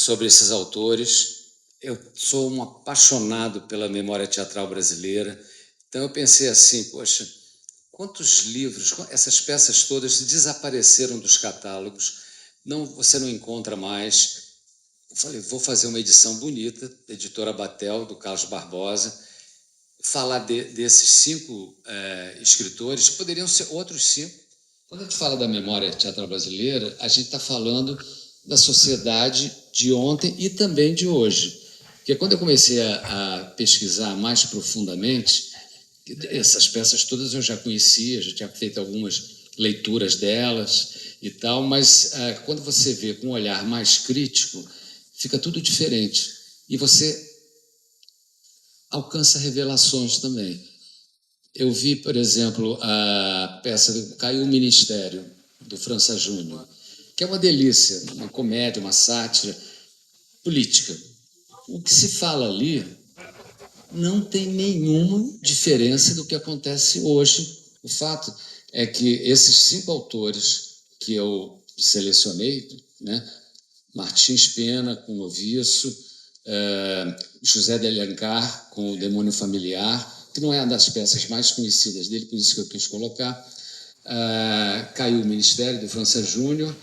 sobre esses autores. Eu sou um apaixonado pela memória teatral brasileira, então eu pensei assim, poxa, quantos livros, essas peças todas desapareceram dos catálogos, não, você não encontra mais. Eu falei, vou fazer uma edição bonita, editora Batel, do Carlos Barbosa, falar desses cinco escritores, poderiam ser outros cinco. Quando a gente fala da memória teatral brasileira, a gente está falando da sociedade de ontem e também de hoje. Porque quando eu comecei a pesquisar mais profundamente, essas peças todas eu já conhecia, já tinha feito algumas leituras delas e tal, mas quando você vê com um olhar mais crítico, fica tudo diferente. E você alcança revelações também. Eu vi, por exemplo, a peça Caiu o Ministério, do França Júnior, que é uma delícia, uma comédia, uma sátira política. O que se fala ali não tem nenhuma diferença do que acontece hoje. O fato é que esses cinco autores que eu selecionei, né, Martins Pena, com O Noviço, José de Alencar, com O Demônio Familiar, que não é uma das peças mais conhecidas dele, por isso que eu quis colocar, Caiu o Ministério, do França Júnior,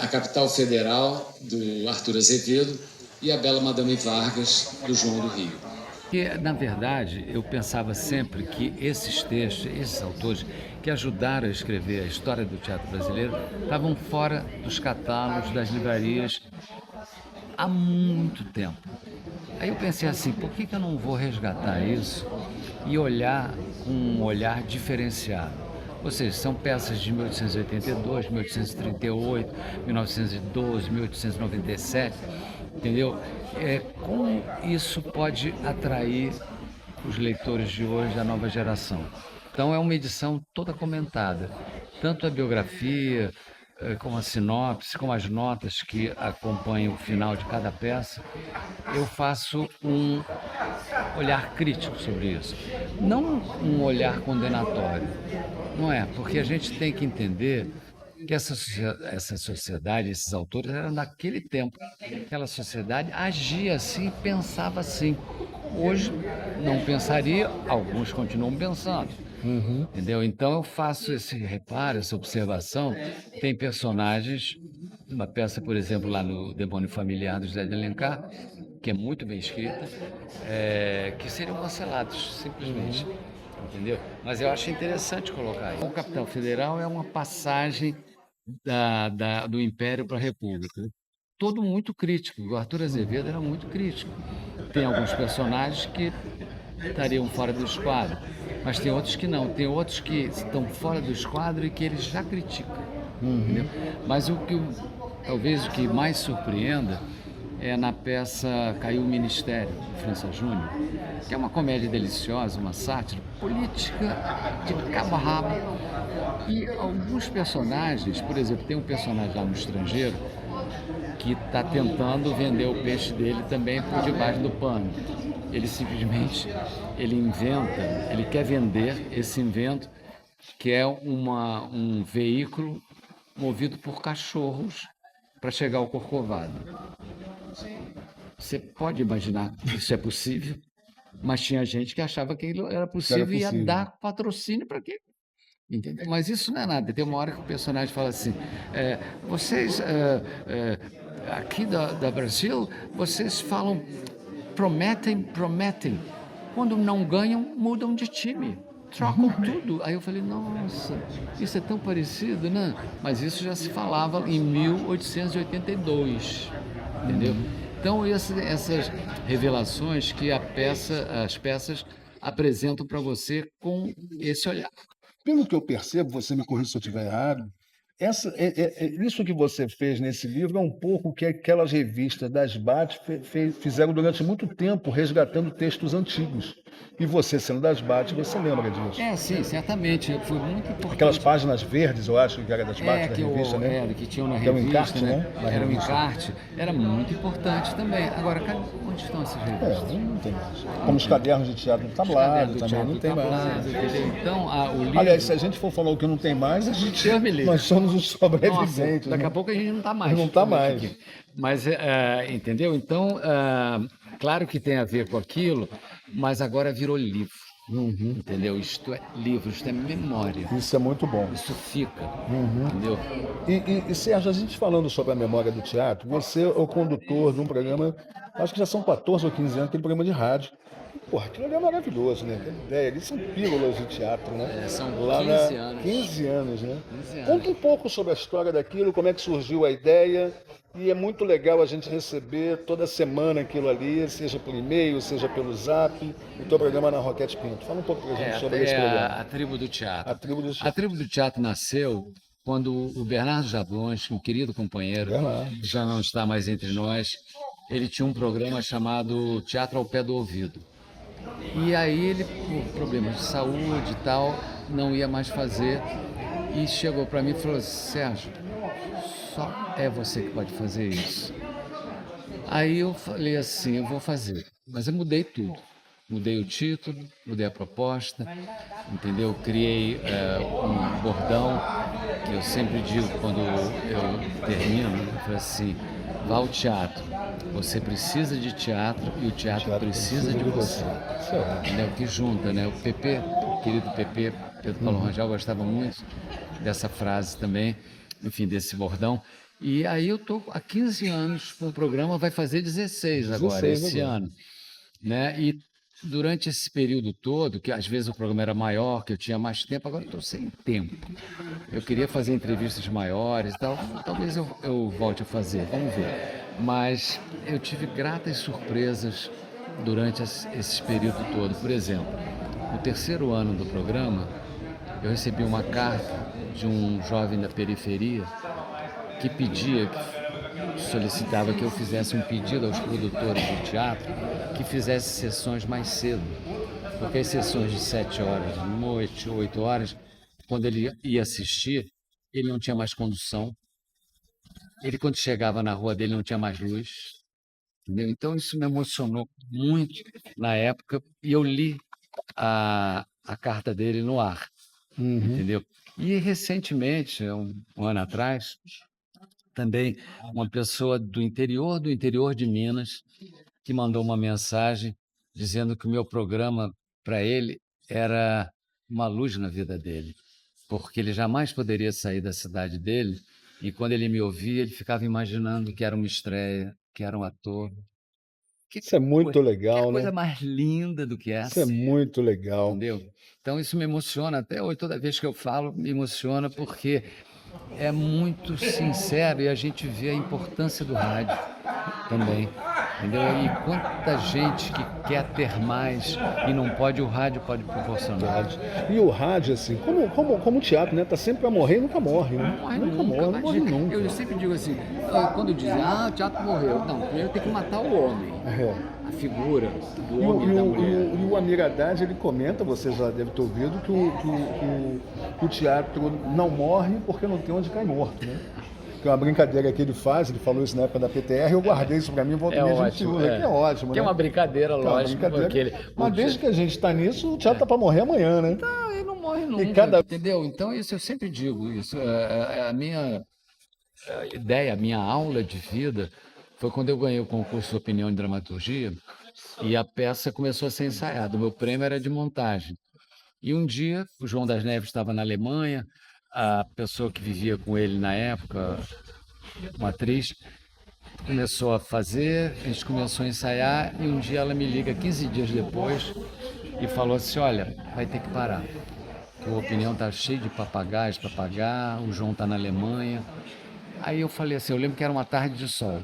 A Capital Federal, do Arthur Azevedo, e A Bela Madame Vargas, do João do Rio. Que, na verdade, eu pensava sempre que esses textos, esses autores que ajudaram a escrever a história do teatro brasileiro, estavam fora dos catálogos das livrarias há muito tempo. Aí eu pensei assim, por que eu não vou resgatar isso e olhar com um olhar diferenciado? Ou seja, são peças de 1882, 1838, 1912, 1897, entendeu? Como isso pode atrair os leitores de hoje, a nova geração? Então é uma edição toda comentada, tanto a biografia, como a sinopse, como as notas que acompanham o final de cada peça. Eu faço um olhar crítico sobre isso, não um olhar condenatório, não é? Porque a gente tem que entender que essa sociedade, esses autores, eram daquele tempo. Aquela sociedade agia assim, pensava assim. Hoje não pensaria, alguns continuam pensando. Entendeu? Então eu faço esse reparo, essa observação. Tem personagens, uma peça, por exemplo, lá no Demônio Familiar do José de Alencar, que é muito bem escrita, que seriam cancelados, simplesmente. Entendeu? Mas eu acho interessante colocar isso. O Capital Federal é uma passagem do Império para a República. Todo muito crítico. O Arthur Azevedo era muito crítico. Tem alguns personagens que estariam fora do esquadro, mas tem outros que não. Tem outros que estão fora do esquadro e que eles já criticam. Entendeu? Mas talvez o que mais surpreenda é na peça Caiu o Ministério, de França Júnior, que é uma comédia deliciosa, uma sátira política de cabo a rabo. E alguns personagens, por exemplo, tem um personagem lá no Estrangeiro que está tentando vender o peixe dele também por debaixo do pano. Ele simplesmente inventa, ele quer vender esse invento, que é um veículo movido por cachorros para chegar ao Corcovado. Você pode imaginar que isso é possível, mas tinha gente que achava que era possível e ia dar patrocínio para quê? Entendeu? Mas isso não é nada. Tem uma hora que o personagem fala assim: vocês aqui da Brasil, vocês falam, prometem. Quando não ganham, mudam de time. Trocam tudo. Aí eu falei, nossa, isso é tão parecido, né? Mas isso já se falava em 1882, entendeu? Então, essas revelações que as peças apresentam para você com esse olhar. Pelo que eu percebo, você me corrija se eu estiver errado, isso que você fez nesse livro é um pouco o que aquelas revistas das BAT fizeram durante muito tempo, resgatando textos antigos. E você, sendo das Bates, você lembra disso. Sim, certamente. Foi muito importante. Aquelas páginas verdes, eu acho que era das Bates, da revista, né? Que tinham na Que era um revista, encarte, né? Na Era um revista. encarte. Era muito importante também. Agora, onde estão essas revistas? Não tem mais. Como os cadernos de teatro tablado também, não tem mais. Então, o livro... Aliás, se a gente for falar o que não tem mais, nós somos os sobreviventes. Daqui a pouco a gente não está mais. Não está mais. Aqui. Mas, entendeu? Então, claro que tem a ver com aquilo, mas agora virou livro. Entendeu? Isto é livro, isto é memória. Isso é muito bom. Isso fica, entendeu? E Sérgio, a gente falando sobre a memória do teatro, você é o condutor de um programa, acho que já são 14 ou 15 anos, aquele programa de rádio. Porra, aquilo ali é maravilhoso, né? Aquela ideia ali são pílulas de teatro, né? São 15 anos. 15 anos, né? 15 anos. Conta um pouco sobre a história daquilo, como é que surgiu a ideia. E é muito legal a gente receber toda semana aquilo ali, seja por e-mail, seja pelo Zap, o teu programa na Roquete Pinto. Fala um pouco pra gente sobre esse programa. A Tribo do Teatro. A Tribo do Teatro. A Tribo do Teatro nasceu quando o Bernardo Jablons, um querido companheiro, já não está mais entre nós, ele tinha um programa chamado Teatro ao Pé do Ouvido. E aí ele, por problemas de saúde e tal, não ia mais fazer. E chegou para mim e falou: Sérgio, só é você que pode fazer isso. Aí eu falei assim, eu vou fazer. Mas eu mudei tudo. Mudei o título, mudei a proposta, entendeu? Criei um bordão que eu sempre digo quando eu termino, eu falo assim: vá ao teatro. Você precisa de teatro e o teatro precisa de você. Entendeu? Que junta, né? O PP, o querido PP, Pedro Paulo Rangel, gostava muito dessa frase também, enfim, desse bordão. E aí eu estou há 15 anos com o programa, vai fazer 16 agora, esse ano. Né? E durante esse período todo, que às vezes o programa era maior, que eu tinha mais tempo, agora eu estou sem tempo. Eu queria fazer entrevistas maiores e tal, talvez eu volte a fazer, vamos ver. Mas eu tive gratas surpresas durante esse período todo. Por exemplo, no terceiro ano do programa, eu recebi uma carta de um jovem da periferia que solicitava que eu fizesse um pedido aos produtores de teatro que fizesse sessões mais cedo. Porque as sessões de 7 horas da noite, 8 horas, quando ele ia assistir, ele não tinha mais condução. Ele, quando chegava na rua dele, não tinha mais luz. Entendeu? Então, isso me emocionou muito na época. E eu li a carta dele no ar. Entendeu? E, recentemente, um ano atrás, também uma pessoa do interior de Minas que mandou uma mensagem dizendo que o meu programa, para ele, era uma luz na vida dele, porque ele jamais poderia sair da cidade dele e, quando ele me ouvia, ele ficava imaginando que era uma estreia, que era um ator. Isso é muito legal, que coisa né? mais linda do que essa. Isso é muito legal. Entendeu? Então, isso me emociona. Até hoje, toda vez que eu falo, me emociona, porque é muito sincero e a gente vê a importância do rádio também, entendeu? E quanta gente que quer ter mais e não pode, o rádio pode proporcionar. E o rádio, assim, como o teatro, né? Tá sempre para morrer e nunca morre, né? Não morre nunca. Eu sempre digo assim, quando dizem, o teatro morreu. Não, primeiro tem que matar o homem. A figura do homem e da mulher. E o Amir Haddad, ele comenta, você já deve ter ouvido, que o teatro não morre porque não tem onde cair morto, né? Que é uma brincadeira que ele faz, ele falou isso na época da PTR, eu guardei isso para mim, volta a gente usa, que é ótimo, que né? É uma brincadeira, lógico. Mas desde que a gente está nisso, o teatro tá para morrer amanhã, né? Não, ele não morre nunca, entendeu? Então, isso eu sempre digo, isso a minha ideia, a minha aula de vida foi quando eu ganhei o concurso de opinião em dramaturgia e a peça começou a ser ensaiada. O meu prêmio era de montagem. E um dia, o João das Neves estava na Alemanha, a pessoa que vivia com ele na época, uma atriz, começou a fazer, a gente começou a ensaiar e um dia ela me liga 15 dias depois e falou assim: olha, vai ter que parar. A opinião está cheia de papagaios para pagar, o João está na Alemanha. Aí eu falei assim, eu lembro que era uma tarde de sol.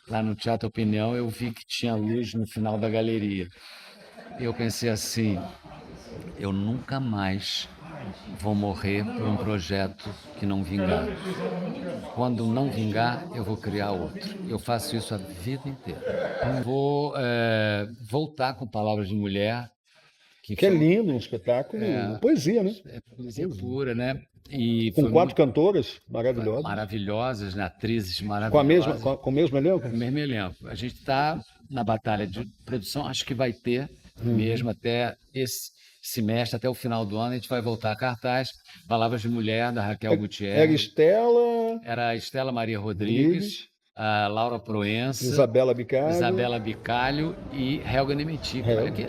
Lá no Teatro Opinião eu vi que tinha luz no final da galeria. Eu pensei assim, eu nunca mais vou morrer por um projeto que não vingar. Quando não vingar, eu vou criar outro. Eu faço isso a vida inteira. Vou voltar com Palavras de Mulher, Que é lindo, um espetáculo, uma poesia, né? É poesia pura, né? E Com foi 4 cantoras maravilhosas. maravilhosas, né? Atrizes Com maravilhosas. com o mesmo elenco? O mesmo elenco. A gente está na batalha de produção, acho que vai ter mesmo até esse semestre, até o final do ano, a gente vai voltar a cartaz. Palavras de Mulher, da Raquel Era Gutierrez. Estela, Era a Estela Maria Rodrigues, a Laura Proença, Isabela Bicalho. Isabela Bicalho e Helga Nemetic. Olha que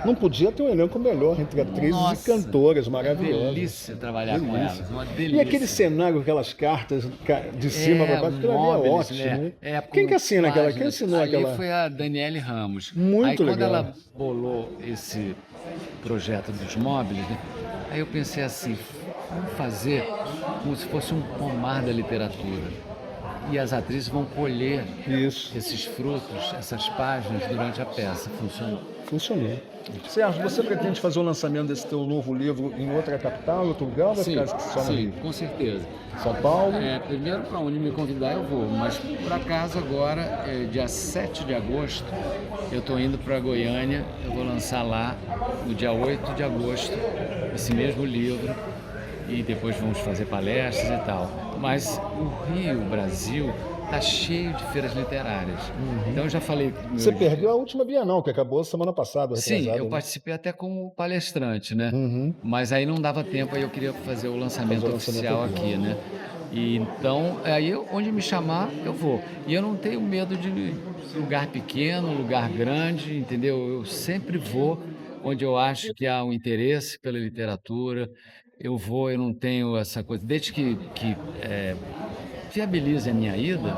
Não podia ter um elenco melhor entre atrizes Nossa, e cantoras uma maravilhosas. delícia trabalhar com Delícia. elas, uma E delícia. aquele cenário, aquelas cartas de cima para baixo, aquilo ali é móveis, ótimo, né? É, Quem que assina aquela? Quem páginas. assinou Ali aquela? foi a Daniele Ramos. Muito aí, quando legal. ela bolou esse projeto dos móveis, né, aí eu pensei assim, vamos fazer como se fosse um pomar da literatura. E as atrizes vão colher Isso, esses frutos, essas páginas durante a peça. Funcionou. funcionou. Sérgio, você pretende fazer o lançamento desse teu novo livro em outra capital, em outro lugar, ou vai Sim, ficar só no Rio? com certeza. São Paulo? Primeiro, para onde me convidar eu vou, mas por acaso agora, dia 7 de agosto, eu estou indo para Goiânia, eu vou lançar lá no dia 8 de agosto esse mesmo livro e depois vamos fazer palestras e tal. Mas o Rio, o Brasil, está cheio de feiras literárias. Então eu já falei... Você perdeu a última Bienal, que acabou semana passada. Sim, retrasada, eu né? participei até como palestrante, né? Uhum. Mas aí não dava tempo, aí eu queria fazer o lançamento Fazer o lançamento oficial aqui. aqui, né? E então, aí onde me chamar, eu vou. E eu não tenho medo de lugar pequeno, lugar grande, entendeu? Eu sempre vou onde eu acho que há um interesse pela literatura. Eu vou, eu não tenho essa coisa. Desde que viabilize a minha ida,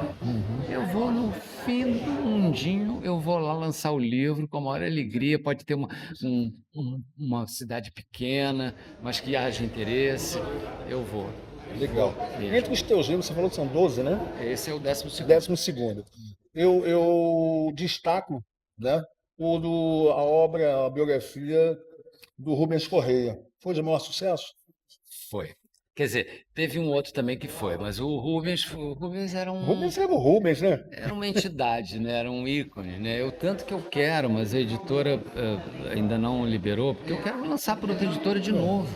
eu vou no fim do mundinho, eu vou lá lançar o livro com a maior alegria. Pode ter uma cidade pequena, mas que haja interesse, eu vou. Legal. Mesmo. Entre os teus livros, você falou que são 12, né? Esse é o 12º. 12º. Eu destaco, né, a obra, a biografia do Rubens Correia. Foi de maior sucesso? Foi. Quer dizer, teve um outro também que foi, mas o Rubens era Rubens era o Rubens, né? era uma entidade, né? Era um ícone, né? Eu tanto que eu quero, mas a editora ainda não liberou, porque eu quero lançar para outra editora de novo,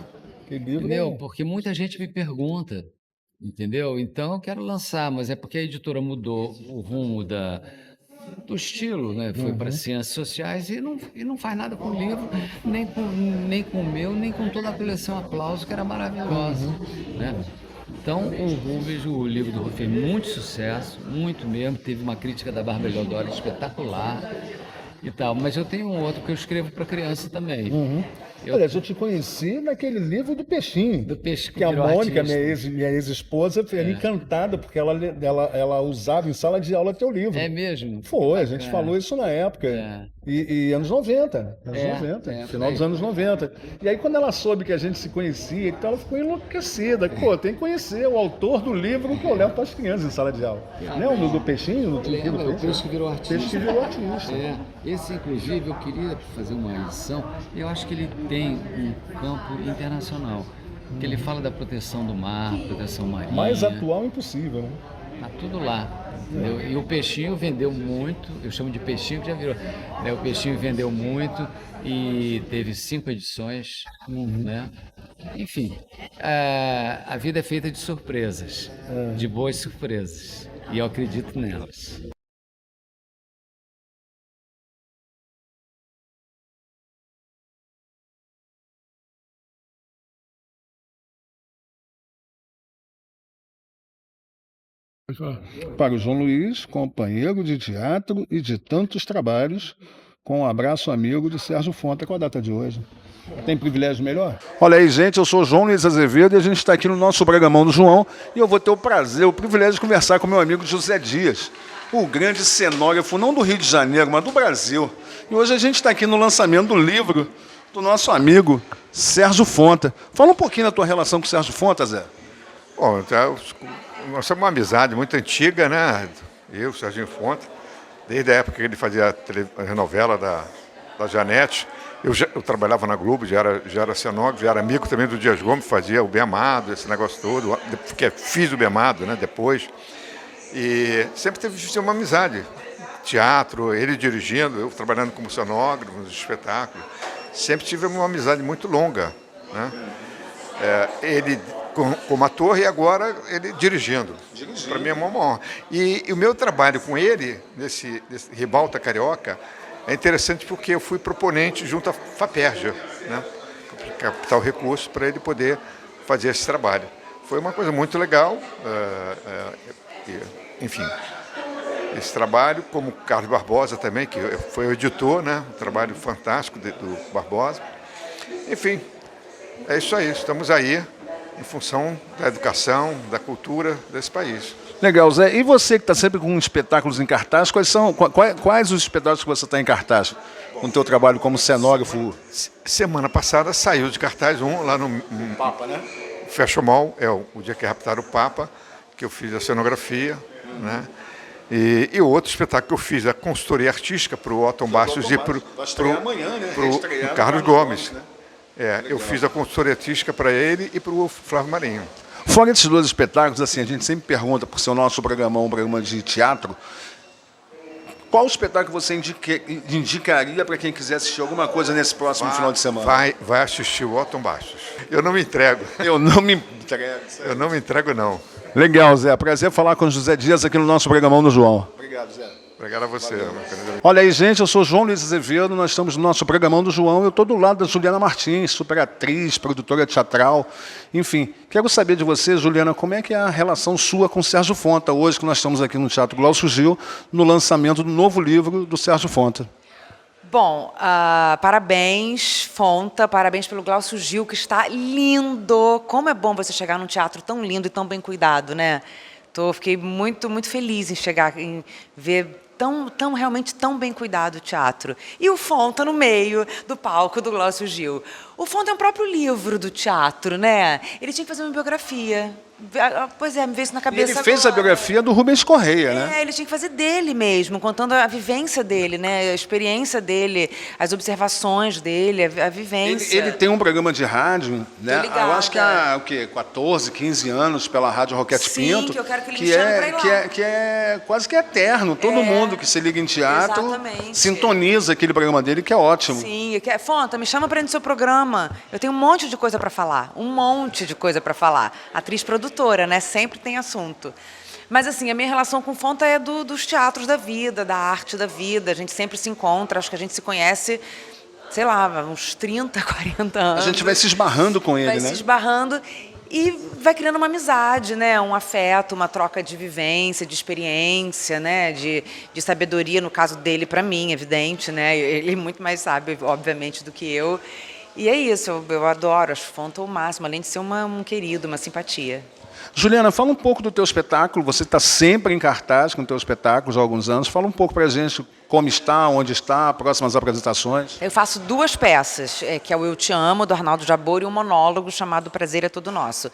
Que livro, entendeu? né? Porque muita gente me pergunta, entendeu? Então eu quero lançar, mas é porque a editora mudou o rumo do estilo, né? Foi para ciências sociais e não faz nada com o livro, nem com o meu, nem com toda a coleção Aplauso, que era maravilhosa, né? Então, o livro do Rubens fez muito sucesso, muito mesmo. Teve uma crítica da Bárbara Leodoro espetacular e tal. Mas eu tenho um outro que eu escrevo para criança também. Aliás, eu te conheci naquele livro do Peixinho. Do Peixe Que a virou Mônica, artista. minha ex-esposa, foi encantada, porque ela usava em sala de aula teu livro. É mesmo? Foi, a Que gente bacana. falou isso na época. É. E anos 90, final dos anos 90. E aí, quando ela soube que a gente se conhecia, então ela ficou enlouquecida. Pô, tem que conhecer o autor do livro que eu levo para as crianças em sala de aula. Lembra do Peixinho? No livro Lembra? do O Peixe que virou artista. Peixe que virou artista. Esse, inclusive, eu queria fazer uma edição. Eu acho que ele tem um campo internacional. Que ele fala da proteção do mar, proteção marinha. Mais atual impossível, né? Tá tudo lá. Entendeu? E o Peixinho vendeu muito, eu chamo de Peixinho que já virou. Né? O Peixinho vendeu muito e teve 5 edições, né? Enfim, a vida é feita de surpresas, de boas surpresas, e eu acredito nelas. Para o João Luiz, companheiro de teatro e de tantos trabalhos, com um abraço amigo de Sérgio Fonta. Qual a data de hoje? Tem privilégio melhor? Olha aí, gente, eu sou o João Luiz Azevedo e a gente está aqui no nosso Bragamão do João e eu vou ter o prazer, o privilégio de conversar com meu amigo José Dias, o grande cenógrafo, não do Rio de Janeiro, mas do Brasil. E hoje a gente está aqui no lançamento do livro do nosso amigo Sérgio Fonta. Fala um pouquinho da tua relação com o Sérgio Fonta, Zé. Bom, nós temos uma amizade muito antiga, né? Eu, Serginho Fonta, desde a época que ele fazia a novela da Janete. Eu trabalhava na Globo, já era cenógrafo, já era amigo também do Dias Gomes, fazia o Bem Amado, esse negócio todo, porque fiz o Bem Amado, né, depois. E sempre teve uma amizade. Teatro, ele dirigindo, eu trabalhando como cenógrafo nos espetáculos. sempre tive uma amizade muito longa, né? Ele como ator e agora ele dirigindo. Para mim é uma honra. E o meu trabalho com ele, nesse Ribalta Carioca, é interessante porque eu fui proponente junto à FAPERJ, né? Capital Recursos, para ele poder fazer esse trabalho. Foi uma coisa muito legal, enfim, esse trabalho, como Carlos Barbosa também, que foi o editor, né? Um trabalho fantástico do Barbosa. Enfim, é isso aí, estamos aí em função da educação, da cultura desse país. Legal, Zé. E você que está sempre com espetáculos em cartaz, quais os espetáculos que você está em cartaz com o teu trabalho como cenógrafo? Semana passada saiu de cartaz lá no Papa, né? Fashion Mall, o dia que raptaram o Papa, que eu fiz a cenografia, né? E outro espetáculo que eu fiz, a consultoria artística para o Otton Bastos e para o Carlos Gomes. Né? Eu fiz a consultoria artística para ele e para o Flávio Marinho. Fora desses dois espetáculos, assim, a gente sempre pergunta, por ser o nosso programa um programa de teatro, qual espetáculo você indicaria para quem quiser assistir alguma coisa nesse próximo final de semana? Vai assistir o Otton Bastos. Eu não me entrego. Eu não me entrego. Eu não me entrego, não. Legal, Zé. Prazer falar com o José Dias aqui no nosso programão do João. Obrigado, Zé. Obrigado a você. Olha aí, gente, eu sou João Luiz Azevedo, nós estamos no nosso programão do João, eu estou do lado da Juliana Martins, super atriz, produtora teatral, enfim. Quero saber de você, Juliana, como é que é a relação sua com o Sérgio Fonta, hoje que nós estamos aqui no Teatro Glaucio Gil, no lançamento do novo livro do Sérgio Fonta. Bom, parabéns, Fonta, parabéns pelo Glaucio Gil, que está lindo. Como é bom você chegar num teatro tão lindo e tão bem cuidado, né? Fiquei muito, muito feliz em chegar, em ver realmente tão bem cuidado o teatro. E o Fonta no meio do palco do Glaucio Gil. O Fonta é um próprio livro do teatro, né? Ele tinha que fazer uma biografia. Pois é, me veio isso na cabeça agora. Ele fez a biografia do Rubens Correia, né? Ele tinha que fazer dele mesmo, contando a vivência dele, né? A experiência dele, as observações dele, a vivência. Ele tem um programa de rádio, né? Eu acho que há 14, 15 anos, pela Rádio Roquete Pinto. Sim, que eu quero que ele me chame pra ir lá. Que é quase que eterno. Todo mundo que se liga em teatro sintoniza aquele programa dele, que é ótimo. Sim, Fonta, me chama para ir no seu programa. Eu tenho um monte de coisa para falar, Atriz produtora, né? Sempre tem assunto. Mas, assim, a minha relação com Fonta é dos teatros da vida, da arte da vida. A gente sempre se encontra, acho que a gente se conhece, sei lá, uns 30, 40 anos. A gente vai se esbarrando com ele, né? Vai se esbarrando e vai criando uma amizade, né? Um afeto, uma troca de vivência, de experiência, né? De sabedoria, no caso dele, para mim, evidente, né? Ele muito mais sabe, obviamente, do que eu. E é isso, eu adoro, acho Fonta o máximo, além de ser um querido, uma simpatia. Juliana, fala um pouco do teu espetáculo, você está sempre em cartaz com teus espetáculos há alguns anos, fala um pouco para a gente como está, onde está, próximas apresentações. Eu faço 2 peças, que é o Eu Te Amo, do Arnaldo Jabor, e um monólogo chamado O Prazer é Todo Nosso.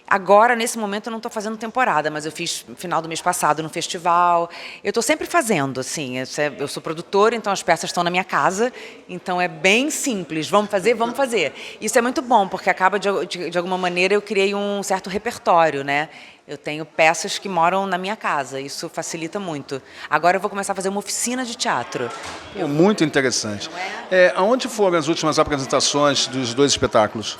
Agora, nesse momento, eu não estou fazendo temporada, mas eu fiz no final do mês passado no festival. Eu estou sempre fazendo, assim. Eu sou produtora, então as peças estão na minha casa. Então é bem simples. Vamos fazer? Vamos fazer. Isso é muito bom, porque acaba, de alguma maneira, eu criei um certo repertório, né? Eu tenho peças que moram na minha casa, isso facilita muito. Agora eu vou começar a fazer uma oficina de teatro. Muito interessante. Aonde foram as últimas apresentações dos 2 espetáculos?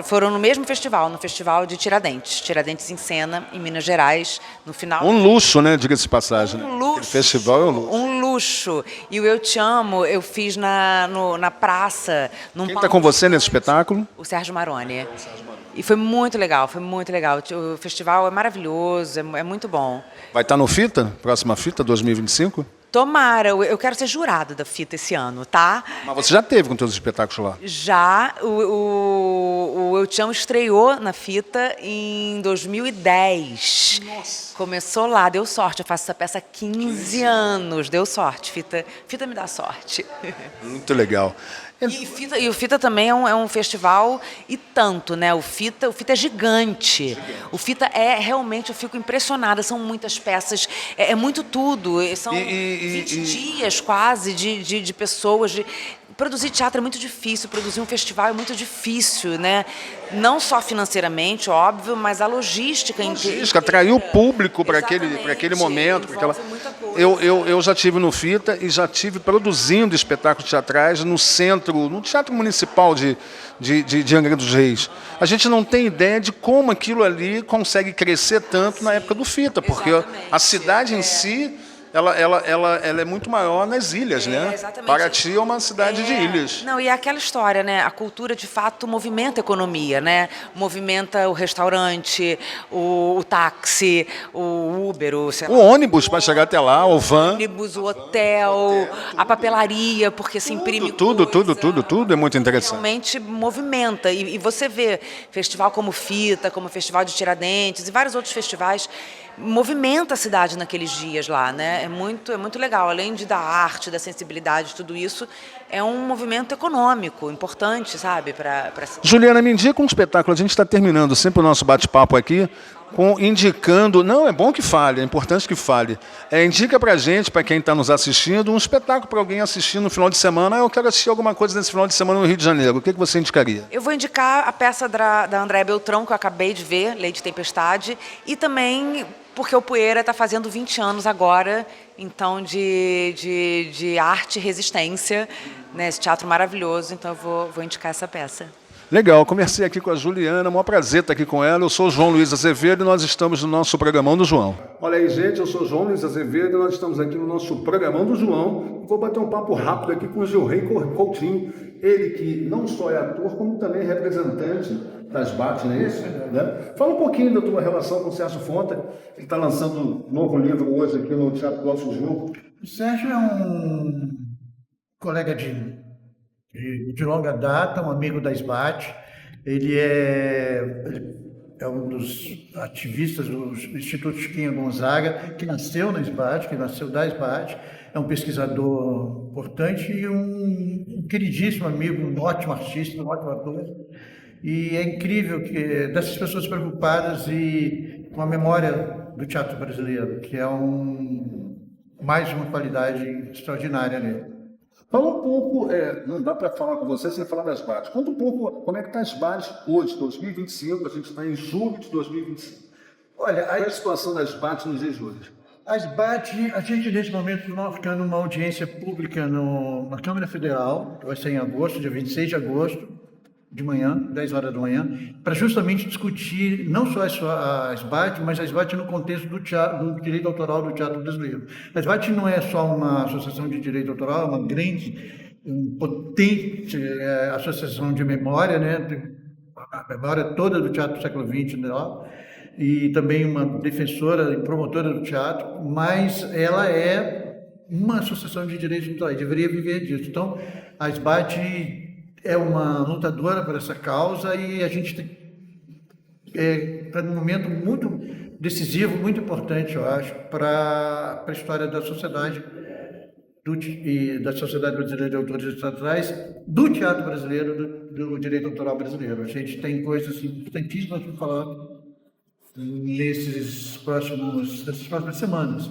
Foram no mesmo festival, no Festival de Tiradentes. Tiradentes em Cena, em Minas Gerais, no final... Um luxo, né? Diga-se de passagem. Um luxo. Aquele festival é um luxo. Um luxo. E o Eu Te Amo, eu fiz na praça. Quem está com você nesse espetáculo? O Sérgio Maroni. E foi muito legal, foi muito legal. O festival é maravilhoso, é muito bom. Vai estar no FITA? Próxima FITA, 2025? Tomara, eu quero ser jurada da FITA esse ano, tá? Mas você já teve com todos os espetáculos lá? Já, o Eu Te Amo estreou na FITA em 2010. Nossa. Começou lá, deu sorte, eu faço essa peça há 15 anos, deu sorte, FITA me dá sorte. Muito legal. E o FITA também é um festival e tanto, né? O FITA é gigante. O FITA realmente, eu fico impressionada, são muitas peças, é muito tudo. São 20 dias quase de pessoas. Produzir teatro é muito difícil, produzir um festival é muito difícil, né? Não só financeiramente, óbvio, mas a logística inteira. Atrair o público para aquele momento. Envolve muita coisa. eu já tive no FITA e já tive produzindo espetáculos teatrais no Teatro Municipal de Angra dos Reis. A gente não tem ideia de como aquilo ali consegue crescer tanto na época do FITA, porque a cidade em si, ela é muito maior nas ilhas, né? Exatamente. Paraty é uma cidade de ilhas. Não, e é aquela história, né? A cultura, de fato, movimenta a economia, né? Movimenta o restaurante, o táxi, o Uber, o ônibus para chegar até lá, o van. O ônibus, o hotel, a papelaria, porque se imprime tudo é muito interessante. Realmente movimenta. E você vê festival como FITA, como o Festival de Tiradentes e vários outros festivais, movimenta a cidade naqueles dias lá, né? É muito legal. Além da arte, da sensibilidade, tudo isso, é um movimento econômico importante, sabe? Juliana, me indica um espetáculo. A gente está terminando sempre o nosso bate-papo aqui indicando... Não, é bom que fale, é importante que fale. Indica pra gente, para quem está nos assistindo, um espetáculo para alguém assistir no final de semana. Eu quero assistir alguma coisa nesse final de semana no Rio de Janeiro. O que você indicaria? Eu vou indicar a peça da Andréa Beltrão, que eu acabei de ver, Lei de Tempestade, e também porque o Poeira está fazendo 20 anos agora, então de arte e resistência, né? Esse teatro maravilhoso, então eu vou indicar essa peça. Legal, conversei aqui com a Juliana, maior prazer estar aqui com ela. Eu sou o João Luiz Azevedo e nós estamos no nosso Programão do João. Olha aí, gente, eu sou o João Luiz Azevedo e nós estamos aqui no nosso Programão do João. Vou bater um papo rápido aqui com o Gilrey Coutinho, ele que não só é ator, como também é representante das BAT, não é isso? Né? Fala um pouquinho da tua relação com o Sérgio Fonta, que está lançando um novo livro hoje aqui no Teatro Cláudio Gil. O Sérgio é um colega de longa data, um amigo da SBAT. Ele é um dos ativistas do Instituto Chiquinha Gonzaga, que nasceu na SBAT, que nasceu da SBAT. É um pesquisador importante e um queridíssimo amigo, um ótimo artista, um ótimo ator. E é incrível que dessas pessoas preocupadas e com a memória do teatro brasileiro, que é mais uma qualidade extraordinária nele. Fala um pouco, não dá para falar com você sem falar das BAT. Conta um pouco como é que está as BAT hoje, 2025, a gente está em julho de 2025. Olha, qual é a situação das BAT nos dias de hoje? As BAT, a gente nesse momento está ficando numa audiência pública na Câmara Federal, que vai ser em agosto, dia 26 de agosto, de manhã, 10 horas da manhã, para justamente discutir não só a SBAT, mas a SBAT no contexto do direito autoral do teatro brasileiro. A SBAT não é só uma associação de direito autoral, é uma grande, potente associação de memória, né? A memória toda do teatro do século XX, né? E também uma defensora e promotora do teatro, mas ela é uma associação de direitos autorais, deveria viver disso. Então, a SBAT é uma lutadora por essa causa e a gente está num momento muito decisivo, muito importante, eu acho, para a história da sociedade da Sociedade Brasileira de Autores Teatrais, do teatro brasileiro, do direito autoral brasileiro. A gente tem coisas importantíssimas para falar nessas próximas semanas.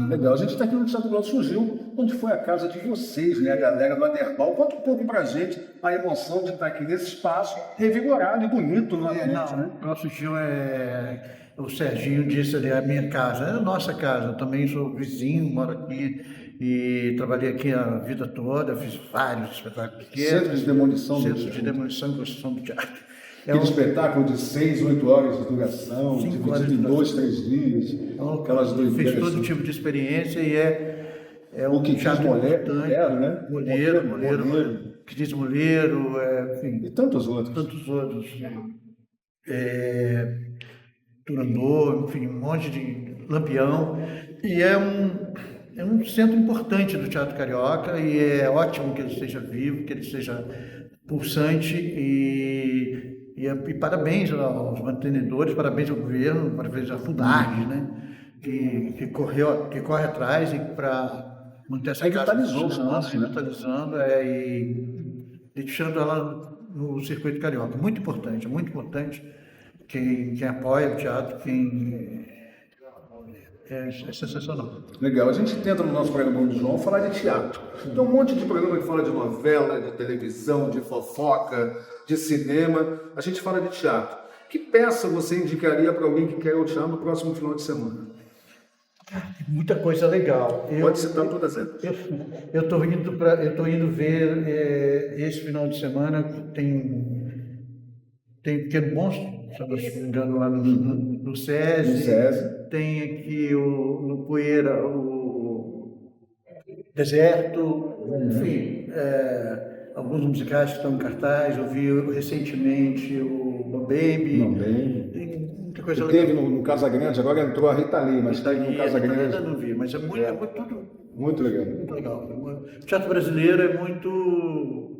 Legal. A gente está aqui no Teatro Cláudio Gil, onde foi a casa de vocês, né, a galera do Aderbal. Conta um pouco para a gente a emoção de estar aqui nesse espaço revigorado e bonito, né? Cláudio Gil o Serginho disse ali, é a minha casa, é a nossa casa. Eu também sou vizinho, moro aqui e trabalhei aqui a vida toda, fiz vários espetáculos pequenos. Centro de demolição e construção do teatro. Aquele espetáculo de 6, 8 horas de duração, dividido em 2, 3 dias. Então, aquelas doideiras. Fiz todo tipo de experiência e é o que teatro importante, né? Moleiro, Cris Moleiro, enfim. E tantos outros. Turandô, enfim, um monte de Lampião. E é um centro importante do teatro carioca e é ótimo que ele esteja vivo, que ele seja pulsante e parabéns aos mantenedores, parabéns ao governo, parabéns à FUNARG, né? Que corre atrás e para manter essa casa revitalizando e deixando ela no circuito carioca. Muito importante quem apoia o teatro, é sensacional. Legal. A gente tenta no nosso programa do João falar de teatro. Tem um monte de programa que fala de novela, de televisão, de fofoca, de cinema. A gente fala de teatro. Que peça você indicaria para alguém que quer ir ao teatro no próximo final de semana? Muita coisa legal. Pode citar todas elas. Eu estou indo ver esse final de semana, tem Pequeno Monstro, se eu não me engano, lá no SESI. No SESI. Tem aqui no Poeira o Deserto, enfim, alguns musicais que estão em cartaz. Eu vi recentemente o Mon Baby. Mon Baby. Tem muita coisa Teve legal. no Casa Grande, agora entrou a Rita Lee, mas teve no Casa Ainda Grande. não vi, mas é tudo Muito legal. muito legal. O teatro brasileiro é muito...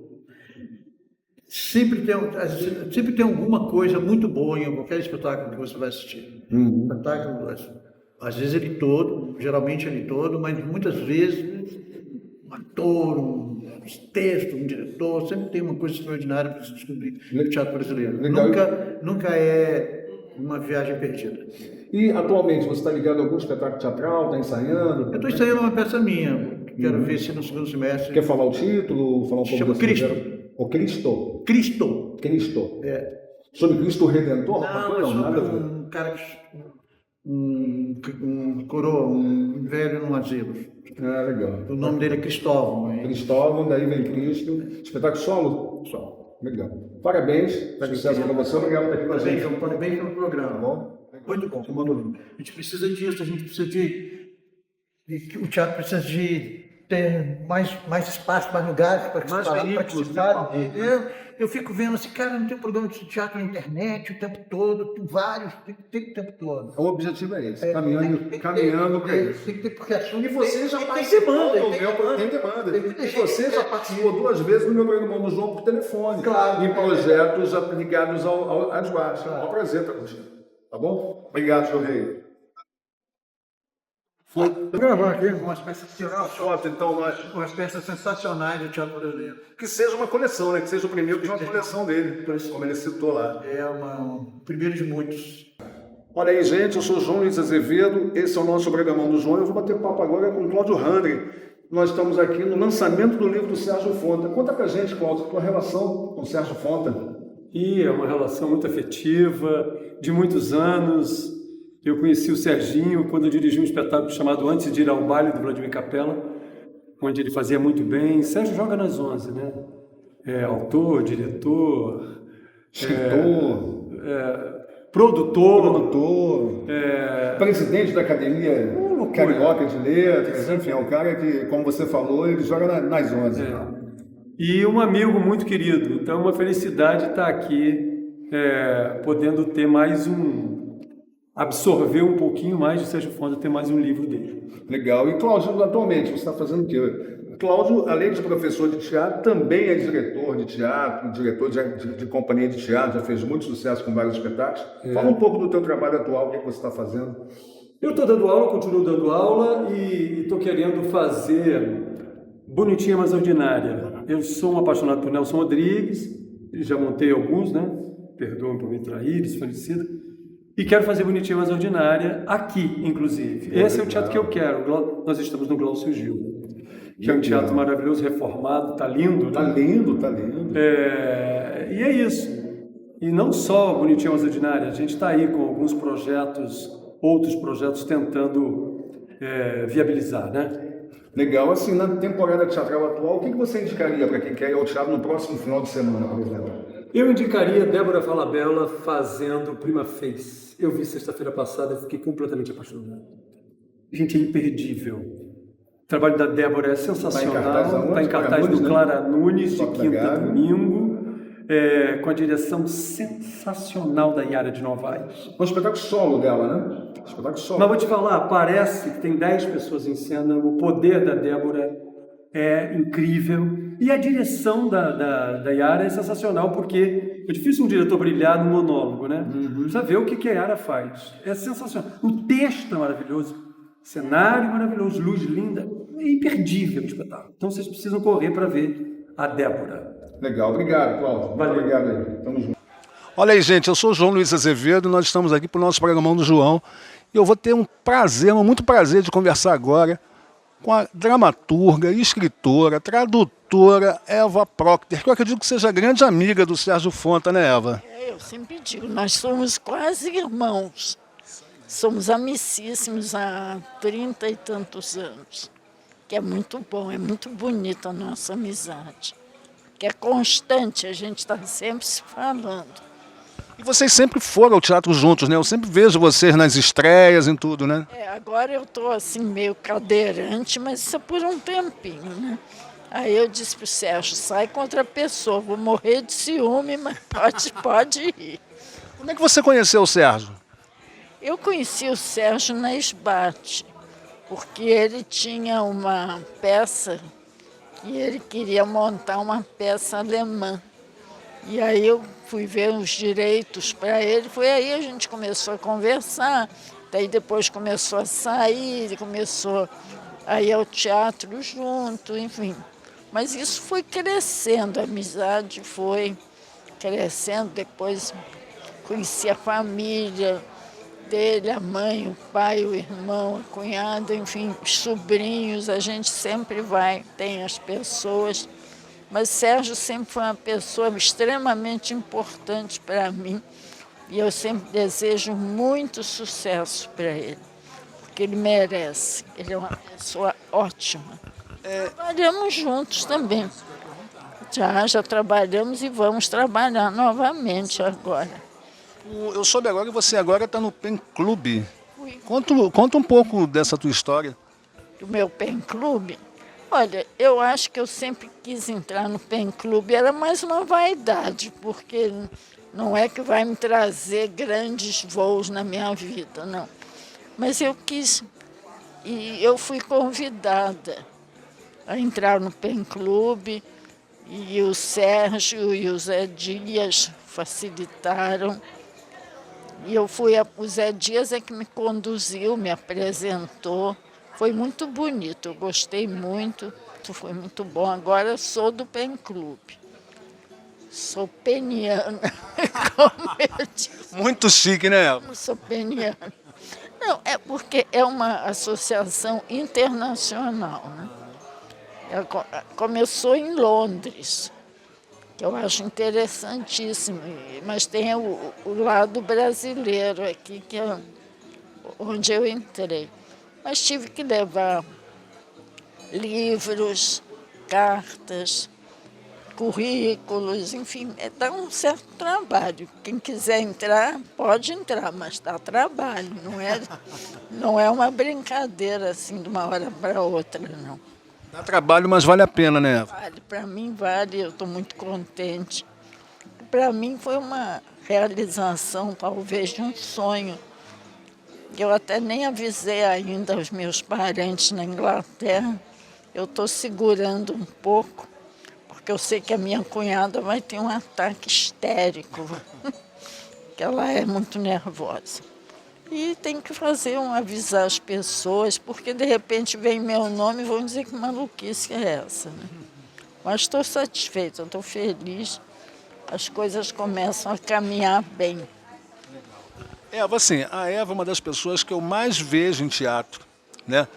Sempre tem alguma coisa muito boa em qualquer espetáculo que você vai assistir. Espetáculo, às vezes ele todo, geralmente ele todo, mas muitas vezes um ator, um texto, um diretor, sempre tem uma coisa extraordinária para se descobrir no teatro brasileiro. Legal. Nunca é uma viagem perdida. E atualmente você está ligado a algum espetáculo teatral, está ensaiando? Eu estou ensaiando uma peça minha, quero ver se no segundo semestre... Quer falar o título? Falar um pouco Chama desse Cristo. projeto? O Cristo. Cristo. Cristo. É. Sobre Cristo Redentor? Não, é Não, nada a sobre ver. um cara um coroa, um velho no asilo. Ah, legal. O nome dele é Cristóvão. Hein? Cristóvão, daí vem Cristo. Espetáculo solo? Só. Legal. Parabéns. Sucesso para você. Obrigado por estar aqui com a gente. Parabéns pelo programa. Tá bom? Muito bom. A gente precisa disso, a gente precisa o teatro precisa de ter mais espaço, mais lugares para que se fale. Eu fico vendo assim, cara, não tem programa de teatro na internet o tempo todo, tem vários, tem o tempo todo. O objetivo é esse, caminhando para isso. Tem que ter, porque E você já tem participou demanda, do meu, tem demanda. E você já participou 2 vezes no meu programa do João por telefone. Claro. Em projetos ligados às guardas. Claro. É um prazer estar contigo. Tá bom? Obrigado, João Rei. Vou gravar aqui umas peças Então, umas peças sensacionais do teatro brasileiro. que seja uma coleção, né? Que seja o primeiro de uma coleção dele, como ele citou lá. É um primeiro de muitos. Olha aí, gente, eu sou João Luiz Azevedo, esse é o nosso programão do João. Eu vou bater papo agora com o Cláudio Handry. Nós estamos aqui no lançamento do livro do Sérgio Fonta. Conta pra gente, Cláudio, a tua relação com o Sérgio Fonta. E é uma relação muito afetiva, de muitos anos. Eu conheci o Serginho quando eu dirigi um espetáculo chamado Antes de ir ao baile, do Vladimir Capella, onde ele fazia muito bem. Sérgio joga nas 11, né? É autor, diretor, produtor, presidente da Academia Carioca de Letras, enfim, é um cara que, como você falou, ele joga nas 11. E um amigo muito querido. Então, é uma felicidade estar aqui, podendo ter absorver um pouquinho mais de Sérgio Fonta, ter mais um livro dele. Legal. E, Cláudio, atualmente, você está fazendo o quê? Cláudio, além de professor de teatro, também é diretor de teatro, diretor de companhia de teatro, já fez muito sucesso com vários espetáculos. Fala um pouco do teu trabalho atual, o que você está fazendo. Eu estou dando aula, continuo dando aula e estou querendo fazer Bonitinha Mas Ordinária. Eu sou um apaixonado por Nelson Rodrigues, já montei alguns, né? Perdoem por me trair, desfalecido. E quero fazer Bonitinha Mas Ordinária aqui, inclusive. Esse é o teatro que eu quero. Nós estamos no Glaucio Gil, que é um teatro maravilhoso, reformado, está lindo. Tá lindo, tá lindo. E é isso. E não só Bonitinha Mas Ordinária, a gente está aí com alguns projetos, outros projetos tentando viabilizar, né? Legal. Assim, na temporada teatral atual, o que você indicaria para quem quer ir ao teatro no próximo final de semana, por exemplo? Eu indicaria Débora Falabella fazendo Prima Facie. Eu vi sexta-feira passada e fiquei completamente apaixonado. Gente, é imperdível. O trabalho da Débora é sensacional. Está em cartaz do Clara Nunes, de quinta a domingo, com a direção sensacional da Yara de Novaes. Um espetáculo solo dela, né? Espetáculo solo. Mas vou te falar, parece que tem 10 pessoas em cena, o poder da Débora é incrível. E a direção da Yara é sensacional, porque é difícil um diretor brilhar no monólogo, né? Precisa ver o que a Yara faz. É sensacional. O texto é maravilhoso, cenário maravilhoso, luz linda, é imperdível o espetáculo. Então vocês precisam correr para ver a Débora. Legal, obrigado, Cláudio. Valeu. Obrigado aí. Tamo junto. Olha aí, gente, eu sou o João Luiz Azevedo e nós estamos aqui para o nosso programão do João. E eu vou ter muito prazer de conversar agora com a dramaturga, escritora, tradutora Eva Procter, que eu acredito que seja grande amiga do Sérgio Fonta, né, Eva? Eu sempre digo, nós somos quase irmãos. Somos amicíssimos há 30 e tantos anos, que é muito bom, é muito bonita a nossa amizade, que é constante, a gente está sempre se falando. E vocês sempre foram ao teatro juntos, né? Eu sempre vejo vocês nas estreias e tudo, né? Agora eu estou assim meio cadeirante, mas isso é por um tempinho, né? Aí eu disse para o Sérgio, sai com outra pessoa, vou morrer de ciúme, mas pode ir. Como é que você conheceu o Sérgio? Eu conheci o Sérgio na Esbate, porque ele tinha uma peça e ele queria montar uma peça alemã. E aí eu fui ver os direitos para ele, foi aí a gente começou a conversar, daí depois começou a sair, começou a ir ao teatro junto, enfim. Mas isso foi crescendo, a amizade foi crescendo, depois conheci a família dele, a mãe, o pai, o irmão, a cunhada, enfim, os sobrinhos, a gente sempre vai, tem as pessoas. Mas Sérgio sempre foi uma pessoa extremamente importante para mim e eu sempre desejo muito sucesso para ele, porque ele merece, ele é uma pessoa ótima. Trabalhamos juntos também, já trabalhamos e vamos trabalhar novamente agora. Eu soube agora que você agora está no Pen Clube. Conta um pouco dessa tua história. Do meu Pen Clube? Olha, eu acho que eu sempre quis entrar no Pen Clube, era mais uma vaidade, porque não é que vai me trazer grandes voos na minha vida, não. Mas eu quis, e eu fui convidada a entrar no Pen Clube, e o Sérgio e o Zé Dias facilitaram. E eu fui, o Zé Dias é que me conduziu, me apresentou. Foi muito bonito, eu gostei muito, foi muito bom. Agora eu sou do Pen Clube. Sou peniana, como eu disse. Muito chique, né? Eu sou peniana. Não, é porque é uma associação internacional, né? Começou em Londres, que eu acho interessantíssimo, mas tem o lado brasileiro aqui, que é onde eu entrei. Mas tive que levar livros, cartas, currículos, enfim, dá um certo trabalho. Quem quiser entrar, pode entrar, mas dá trabalho, não é uma brincadeira assim de uma hora para outra, não. Dá trabalho, mas vale a pena, né? Vale, para mim vale, eu estou muito contente. Para mim foi uma realização, talvez, de um sonho. Eu até nem avisei ainda aos meus parentes na Inglaterra. Eu estou segurando um pouco, porque eu sei que a minha cunhada vai ter um ataque histérico, que ela é muito nervosa. E tem que avisar as pessoas, porque de repente vem meu nome e vão dizer que maluquice é essa, né? Mas estou satisfeita, estou feliz, as coisas começam a caminhar bem. Eva, assim, a Eva é uma das pessoas que eu mais vejo em teatro, né?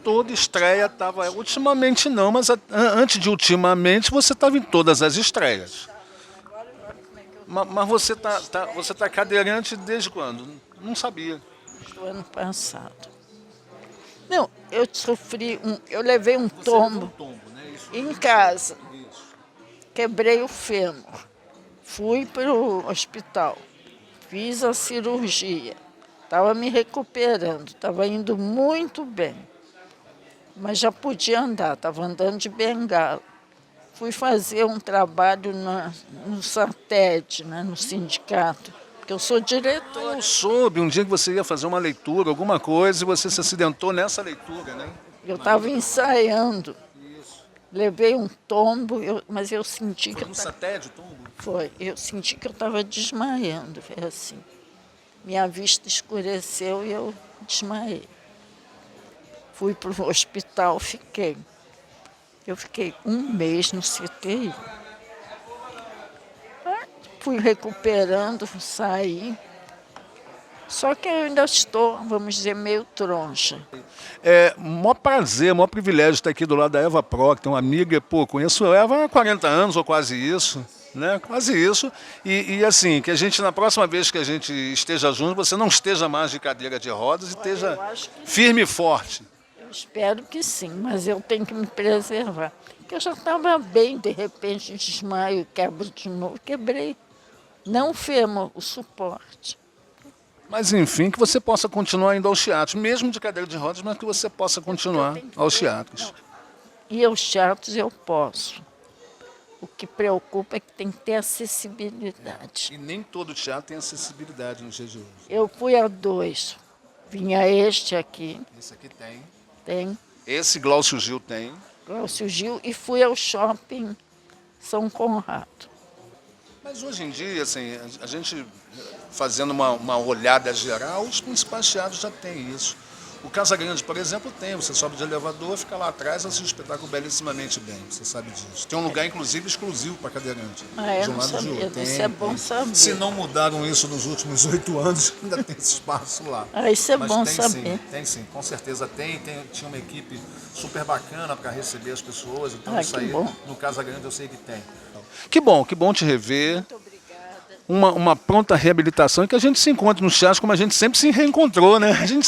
Toda estreia estava, ultimamente não, mas antes de ultimamente você estava em todas as estreias. Mas você tá cadeirante desde quando? Não sabia. Do ano passado. Não, eu levei um tombo em casa. Quebrei o fêmur. Fui para o hospital. Fiz a cirurgia. Estava me recuperando, estava indo muito bem. Mas já podia andar, estava andando de bengala. Fui fazer um trabalho no SATED, né, no sindicato, porque eu sou diretora. Eu soube um dia que você ia fazer uma leitura, alguma coisa, e você se acidentou nessa leitura, né? Eu estava ensaiando. Levei um tombo, mas eu senti que... Foi no SATED o tombo? Foi. Eu senti que eu estava desmaiando, foi assim. Minha vista escureceu e eu desmaiei. Fui para o hospital, fiquei. Eu fiquei um mês no CTI. Fui recuperando, saí. Só que eu ainda estou, vamos dizer, meio troncha. É maior prazer, maior privilégio estar aqui do lado da Eva Proctor, uma amiga, pô, conheço a Eva há 40 anos ou quase isso, né? Quase isso. E assim, que a gente, na próxima vez que a gente esteja junto, você não esteja mais de cadeira de rodas e esteja eu acho que firme e forte. Eu espero que sim, mas eu tenho que me preservar. Porque eu já estava bem, de repente desmaio, quebro de novo. Quebrei, não o fêmur, o suporte. Mas enfim, que você possa continuar indo aos teatros, mesmo de cadeira de rodas, mas que você possa continuar aos teatros. E aos teatros eu posso. O que preocupa é que tem que ter acessibilidade. E nem todo teatro tem acessibilidade no dia de hoje. Eu fui a 2. Vinha este aqui, Esse aqui tem. tem, Esse Glaucio Gil tem. Glaucio Gil, e fui ao shopping São Conrado. Mas hoje em dia, assim, a gente fazendo uma olhada geral, os principais teatros já têm isso. O Casa Grande, por exemplo, tem. Você sobe de elevador, fica lá atrás, assiste o espetáculo belíssimamente bem. Você sabe disso. Tem um lugar, inclusive, exclusivo para cadeirante. Eu não sabia, isso é bom saber. Se não mudaram isso nos últimos 8 anos, ainda tem esse espaço lá. Isso é Mas bom tem, saber. Sim, tem sim, com certeza tem. Tinha uma equipe super bacana para receber as pessoas. Então isso que aí, bom. no Casa Grande, eu sei que tem. Que bom te rever. Muito obrigada. Uma pronta reabilitação e que a gente se encontre nos teatros como a gente sempre se reencontrou, né? A gente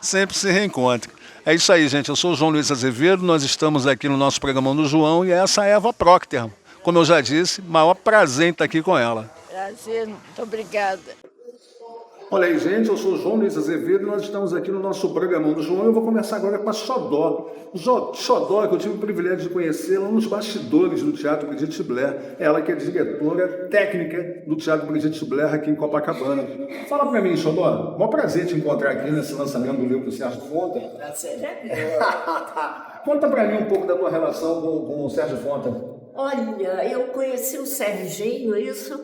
sempre se reencontra. É isso aí, gente. Eu sou o João Luiz Azevedo, nós estamos aqui no nosso Programão do João e essa é a Eva Procter. Como eu já disse, maior prazer em estar aqui com ela. Prazer, muito obrigada. Olha aí, gente, eu sou o João Luiz Azevedo e nós estamos aqui no nosso Programão do João. Eu vou começar agora com a Xodó. Xodó, que eu tive o privilégio de conhecê-la nos bastidores do Teatro Brigitte Blair. Ela que é diretora técnica do Teatro Brigitte Blair aqui em Copacabana. Fala pra mim, Xodó, maior prazer te encontrar aqui nesse lançamento do livro do Sérgio Fonta. Prazer é meu. Conta pra mim um pouco da tua relação com o Sérgio Fonta. Olha, eu conheci o Serginho, isso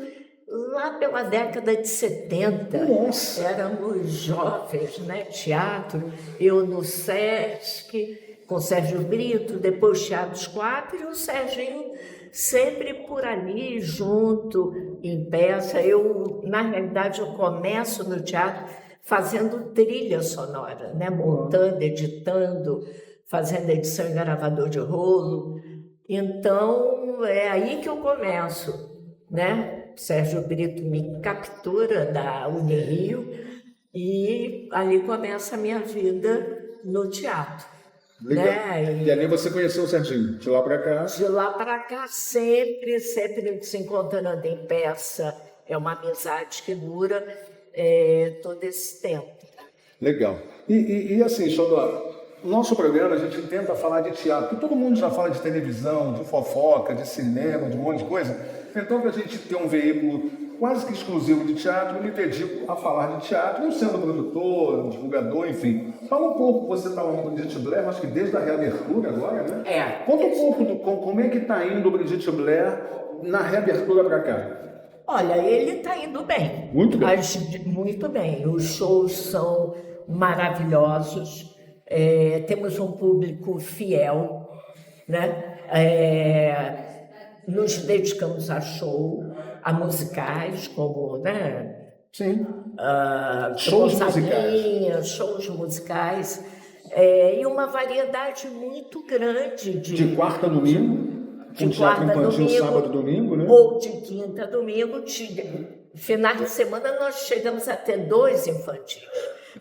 lá pela década de 70. Nossa! Éramos jovens, né? Teatro, eu no Sesc, com Sérgio Brito, depois Teatros 4, e o Serginho sempre por ali, junto, em peça. Na realidade, eu começo no teatro fazendo trilha sonora, né? Montando, editando, fazendo edição em gravador de rolo. Então, é aí que eu começo, né? Sérgio Brito me captura da Unirio e ali começa a minha vida no teatro. Legal. Né? E ali você conheceu o Serginho, de lá para cá? De lá para cá, sempre se encontrando em peça. É uma amizade que dura todo esse tempo. Legal. E assim, Xodó, no nosso programa a gente tenta falar de teatro, porque todo mundo já fala de televisão, de fofoca, de cinema, de um monte de coisa. Então, para a gente ter um veículo quase que exclusivo de teatro, eu me dedico a falar de teatro, eu sendo produtor, divulgador, enfim. Fala um pouco, você estava no Brigitte Blair, acho que desde a reabertura agora, né? Conta um pouco como é que está indo o Brigitte Blair na reabertura para cá. Olha, ele está indo bem. Muito bem. Muito bem. Os shows são maravilhosos. Temos um público fiel, né? Nos dedicamos a show, a musicais, como, né? Sim. Shows musicais. E uma variedade muito grande de quarta a domingo. De quarta a domingo, sábado e domingo, né? Ou de quinta a domingo. Finais de semana nós chegamos a ter 2 infantis.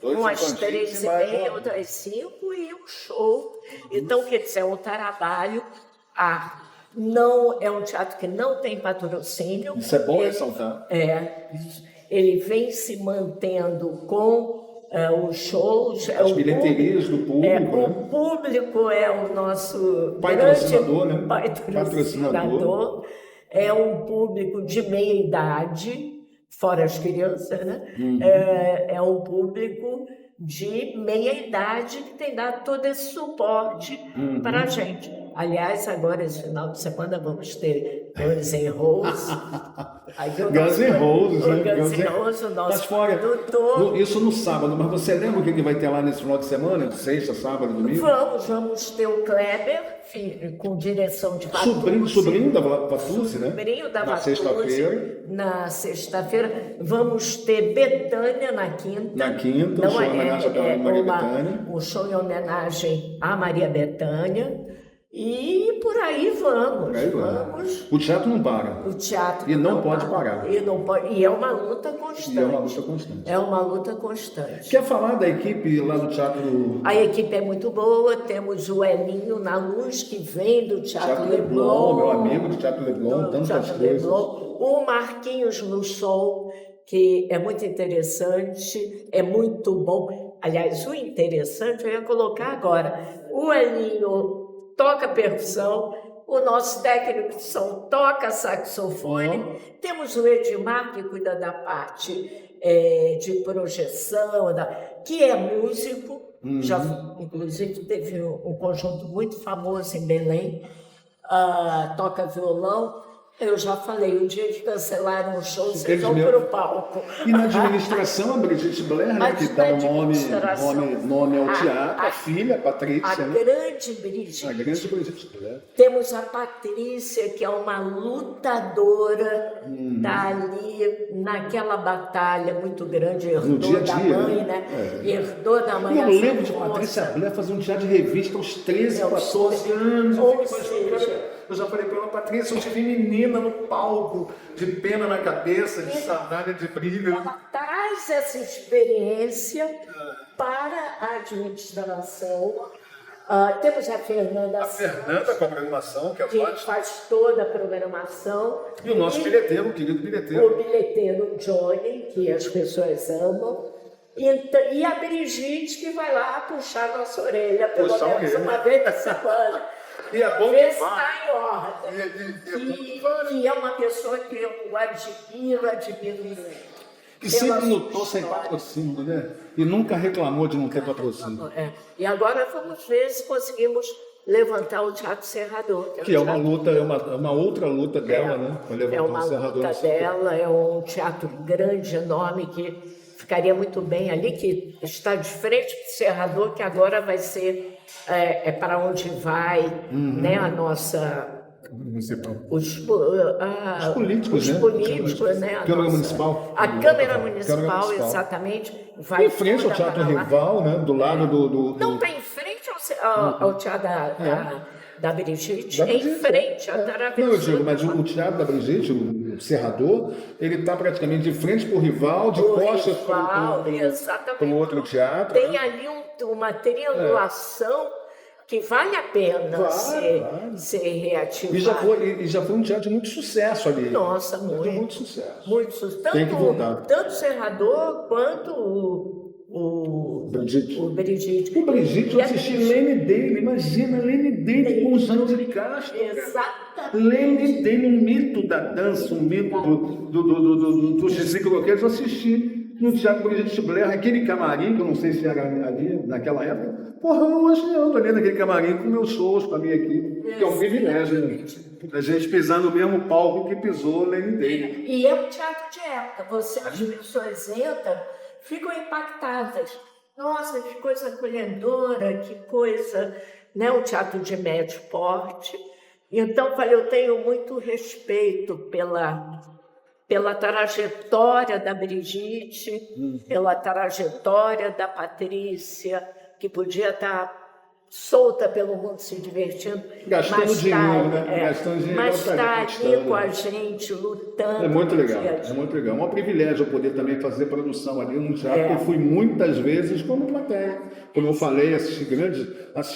Um às 3h30, outro às 5 e um show. Então, quer dizer, é um trabalho. Não é um teatro que não tem patrocínio. Isso é bom ressaltar. Ele vem se mantendo com os shows. As bilheterias do público. O público é o nosso patrocinador, grande patrocinador. É um público de meia idade, fora as crianças, né? É um público de meia idade que tem dado todo esse suporte para a gente. Aliás, agora, esse final de semana, vamos ter Guns N' Roses. Guns N' Roses, né? Guns N' Roses, o nosso produtor. Isso no sábado, mas você lembra o que vai ter lá nesse final de semana? Sexta, sábado, domingo? Vamos ter o Kleber, com direção de Vattucci. Sobrinho da Vattucci, né? Sobrinho da Vattucci. Na sexta-feira. Vamos ter Bethânia na quinta. Um show em homenagem à Maria Bethânia. Um show em homenagem à Maria Bethânia. E por aí vamos, vamos. O teatro não para. O teatro E não pode parar. E não pode, e é uma luta constante. E é uma luta constante. É uma luta constante. Quer falar da equipe lá do Teatro... A equipe é muito boa, temos o Elinho na Luz, que vem do Teatro Leblon. Meu amigo do Teatro Leblon, tantas coisas. O Marquinhos no Sol, que é muito interessante, é muito bom. Aliás, o interessante eu ia colocar agora. O Elinho toca percussão, o nosso técnico de som toca saxofone, temos o Edmar, que cuida da parte de projeção, que é músico, já, inclusive teve um conjunto muito famoso em Belém, toca violão. Eu já falei, o dia que cancelaram o show, vocês vão para o palco. E na administração, a Brigitte Blair, né, que dá o nome ao teatro, a filha, a Patrícia. A grande Brigitte. A grande Brigitte Blair. Temos a Patrícia, que é uma lutadora, está ali naquela batalha muito grande, herdou da mãe, né? Herdou da mãe. Eu lembro de Patrícia Blair fazer um teatro de revista aos 13, 14 anos. Eu já falei para ela, Patrícia, eu te vi menina no palco, de pena na cabeça, de sandália de brilho. Ela traz essa experiência para a administração. Temos a Fernanda. A Fernanda com a programação, que faz toda a programação. E o nosso bilheteiro, o querido bilheteiro. O bilheteiro Johnny, que as pessoas amam. E a Brigitte, que vai lá puxar nossa orelha, pelo menos uma vez na semana. E é bom ver se está em ordem. E é uma pessoa que eu admiro muito. Que sempre lutou sem patrocínio, né? E nunca reclamou de não ter patrocínio. E agora vamos ver se conseguimos levantar o Teatro Serrador. Que é uma luta, uma outra luta dela, né? É uma luta dela, é um teatro grande, enorme, que ficaria muito bem ali, que está de frente para o Serrador, que agora vai ser para onde vai, né, a nossa... Os políticos, né? A Câmara Municipal. A Câmara Municipal, exatamente. Vai em frente ao Teatro Rival, né? Do lado do... Não está em frente ao Teatro da Brigitte, em frente à Taravessura. Não, eu digo, mas o Teatro da Brigitte, o Serrador, ele está praticamente de frente para o Rival, de costas para o outro teatro. Tem ali uma triangulação que vale a pena ser reativado. E já foi um teatro de muito sucesso ali. Nossa, muito sucesso. Muito sucesso. Tem que voltar. Tanto o Serrador quanto o Brigitte. O Brigitte, eu assisti Lene Dale, imagina, Lene Dale com o Jânio de Castro. Exatamente. Lene Dale, um mito da dança, um mito do Gisele Croquettes, eu assisti no Teatro Brigitte Blair, aquele camarim, que eu não sei se era ali naquela época. Porra, eu hoje ando ali naquele camarim com meus shows, com a minha equipe, que é um privilégio, né? A gente pisar no mesmo palco que pisou Lene Dale. E é um teatro de época, as pessoas entram, ficam impactadas. Nossa, que coisa acolhedora, que coisa, né? Um teatro de médio porte. Então, eu tenho muito respeito pela trajetória da Brigitte, pela trajetória da Patrícia, que podia estar solta pelo mundo se divertindo, gastando dinheiro, né? Gastando dinheiro, mas está ali com a gente, lutando. É muito legal, é muito legal. É um privilégio eu poder também fazer produção ali no teatro. Eu fui muitas vezes como plateia. Como eu falei, assisti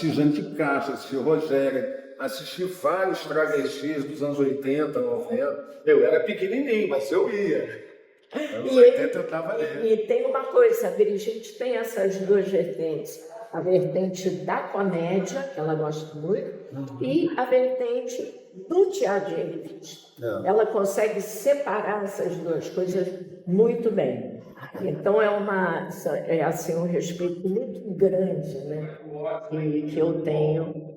Jânio de Castro, assisti Rogério, assisti vários travestis dos anos 80, 90. Eu era pequenininho, mas eu ia. Anos 80 eu estava ali. E tem uma coisa, a Brigitte tem essas duas vertentes. A vertente da comédia, que ela gosta muito, e a vertente do teatro de revista. Ela consegue separar essas duas coisas muito bem. Então é assim, um respeito muito grande, né, que eu tenho.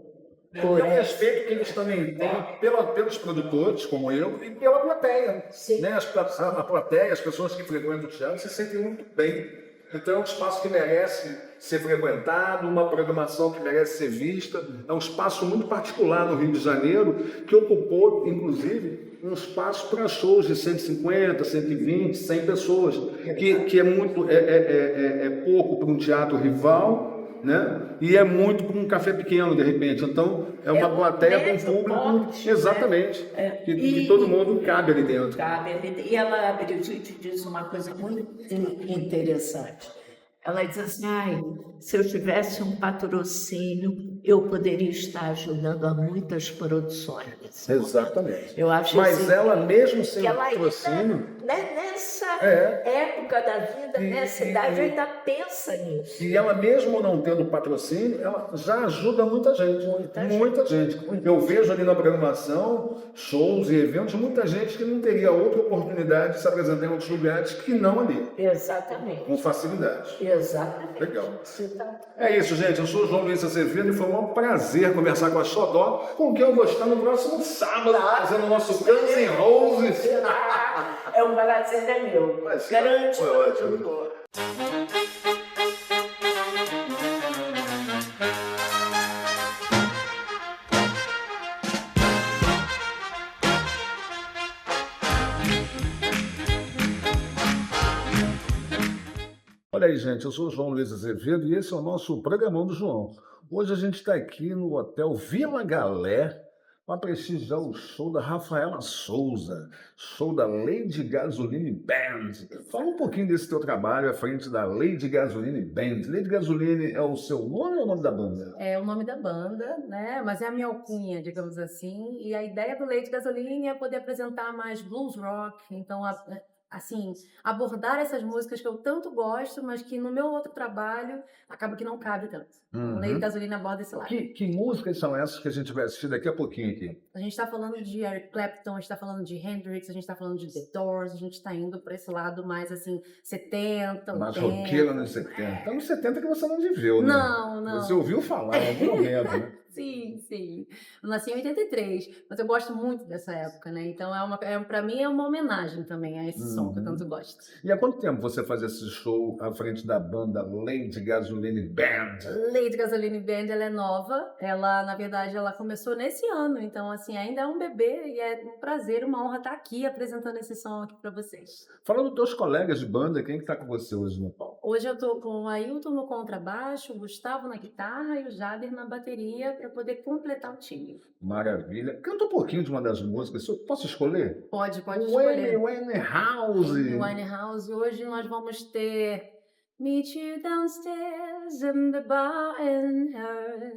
E o respeito que eles também têm pelos produtores, como eu, e pela plateia. Né? A plateia, as pessoas que frequentam o teatro, se sentem muito bem. Então é um espaço que merece ser frequentado, uma programação que merece ser vista. É um espaço muito particular no Rio de Janeiro, que ocupou, inclusive, um espaço para shows de 150, 120, 100 pessoas, que é pouco para um teatro rival né? E é muito com um café pequeno, de repente. Então, é uma plateia com um público. Porte, Exatamente. né? Que todo mundo cabe ali dentro. E ela, a Brigitte, diz uma coisa muito interessante. Ela diz assim, ai, se eu tivesse um patrocínio, eu poderia estar ajudando a muitas produções. Exatamente. Eu acho Mas assim, ela, mesmo sem que ela patrocínio... né, nessa É. época da vida, nessa idade, ainda pensa nisso. E ela, mesmo não tendo patrocínio, ela já ajuda muita gente. Muita gente. Eu vejo ali na programação, shows e eventos, muita gente que não teria outra oportunidade de se apresentar em outros lugares que não ali, Exatamente. com facilidade. Exatamente. Legal. É isso, gente. Eu sou o João Luiz Azevedo e foi um prazer conversar com a Xodó, com quem eu vou estar no próximo sábado, fazendo o nosso Guns N' Roses. É um prazer é meu. Grande foi ótimo. produtor. Olha aí, gente, eu sou o João Luiz Azevedo e esse é o nosso Programão do João. Hoje a gente está aqui no Hotel Vila Galé para prestigiar o show da Rafaela Souza, show da Lady Gasoline Band. Fala um pouquinho desse teu trabalho à frente da Lady Gasoline Band. Lady Gasoline é o seu nome ou é o nome da banda? É o nome da banda, né? Mas é a minha alcunha, digamos assim. E a ideia do Lady Gasoline é poder apresentar mais blues rock. Então, assim, abordar essas músicas que eu tanto gosto, mas que no meu outro trabalho acaba que não cabe tanto. O Lady Gasoline aborda esse lado. Que músicas são essas que a gente vai assistir daqui a pouquinho aqui? A gente está falando de Eric Clapton, a gente está falando de Hendrix, a gente está falando de The Doors, a gente está indo para esse lado mais assim, 70, 80. Mais roqueira nos 70. Então, nos 70 que você não viveu, né? Não. Você ouviu falar, em algum momento, né? Sim. Eu nasci em 83, mas eu gosto muito dessa época, né? Então, para mim é uma homenagem também a esse som que eu tanto gosto. E há quanto tempo você faz esse show à frente da banda Lady Gasoline Band? Lady Gasoline Band, ela é nova. Ela, na verdade, ela começou nesse ano. Então, assim, ainda é um bebê e é um prazer, uma honra estar aqui apresentando esse som aqui para vocês. Fala dos teus colegas de banda, quem que tá com você hoje no palco? Hoje eu tô com o Ailton no contrabaixo, o Gustavo na guitarra e o Jader na bateria para poder completar o time. Maravilha. Canta um pouquinho de uma das músicas. Eu posso escolher? Pode escolher. Winehouse. Winehouse. Hoje nós vamos ter Meet You Downstairs in the bar and her.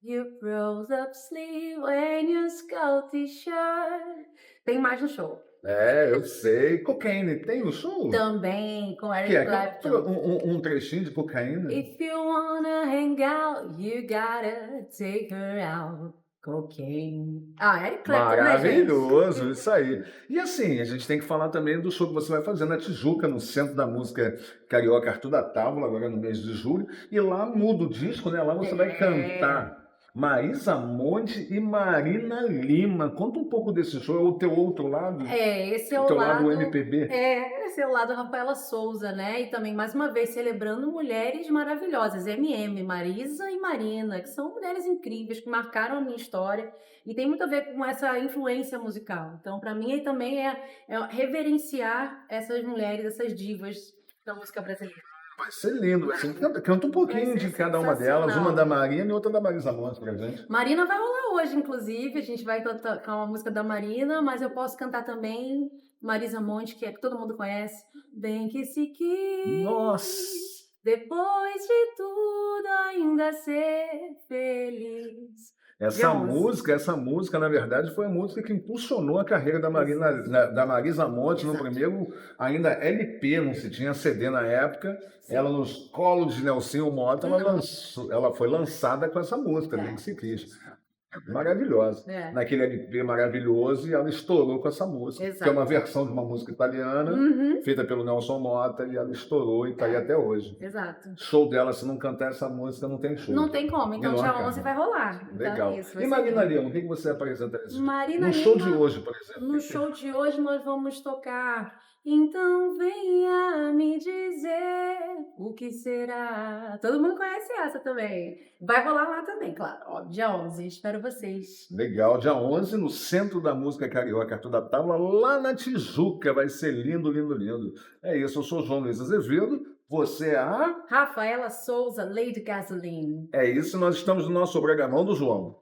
You rolled up sleeve when you skull t-shirt. Tem mais no show. É, eu sei. Cocaine tem no show? Também, com Eric Clapton. Um trechinho de Cocaine? If you wanna hang out, you gotta take her out. Cocaine. Eric Clapton, Maravilhoso, né, isso aí. E assim, a gente tem que falar também do show que você vai fazer na Tijuca, no Centro da Música Carioca Arthur da Távola, agora no mês de julho. E lá muda o disco, né? Lá você vai cantar Marisa Monte e Marina Lima. Conta um pouco desse show, é o teu outro lado? Esse é o o teu lado MPB. Esse é o lado Rafaela Souza, né? E também, mais uma vez, celebrando mulheres maravilhosas, Marisa e Marina, que são mulheres incríveis, que marcaram a minha história e tem muito a ver com essa influência musical. Então, para mim, também é reverenciar essas mulheres, essas divas da música brasileira. Vai ser lindo. Assim, canta um pouquinho de cada uma delas, uma da Marina e outra da Marisa Monte pra gente. Marina vai rolar hoje, inclusive. A gente vai tocar uma música da Marina, mas eu posso cantar também Marisa Monte, que todo mundo conhece. Bem que se quis. Nossa! Depois de tudo, ainda ser feliz. Essa música, na verdade, foi a música que impulsionou a carreira da Marisa Monte no primeiro, ainda LP, não se tinha CD na época. Ela, nos colos de Nelsinho Mota, ela foi lançada com essa música, Bem que se quis. Maravilhosa. Naquele LP maravilhoso, e ela estourou com essa música. Que é uma versão de uma música italiana, feita pelo Nelson Mota, e ela estourou e está aí até hoje. Exato. Show dela, se não cantar essa música, não tem show. Não tem como, então dia 11 vai rolar. Legal. Então, e Marina Lima, o que você apresenta no show de hoje, por exemplo? No show de hoje nós vamos tocar Então venha me dizer o que será. Todo mundo conhece essa também. Vai rolar lá também, claro. Ó, dia 11, espero vocês. Legal, dia 11 no Centro da Música Carioca Arthur da Távola, lá na Tijuca. Vai ser lindo, lindo, lindo. É isso, eu sou o João Luiz Azevedo. Você é a... Rafaela Souza, Lady Gasoline. É isso, nós estamos no nosso Bragamão do João.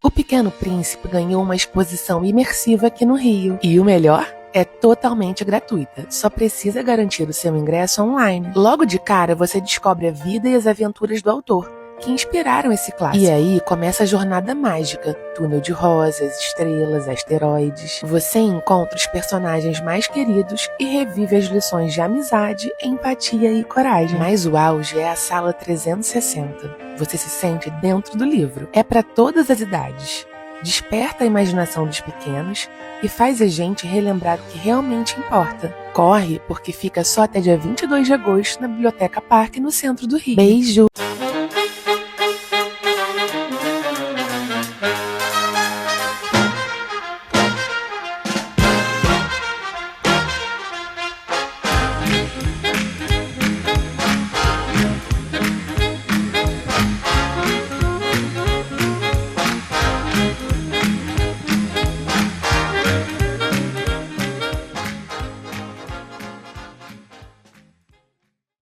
O Pequeno Príncipe ganhou uma exposição imersiva aqui no Rio. E o melhor? É totalmente gratuita, só precisa garantir o seu ingresso online. Logo de cara você descobre a vida e as aventuras do autor, que inspiraram esse clássico. E aí começa a jornada mágica, túnel de rosas, estrelas, asteroides. Você encontra os personagens mais queridos e revive as lições de amizade, empatia e coragem. Mas o auge é a sala 360. Você se sente dentro do livro. É para todas as idades. Desperta a imaginação dos pequenos e faz a gente relembrar o que realmente importa. Corre, porque fica só até dia 22 de agosto na Biblioteca Parque, no centro do Rio. Beijo!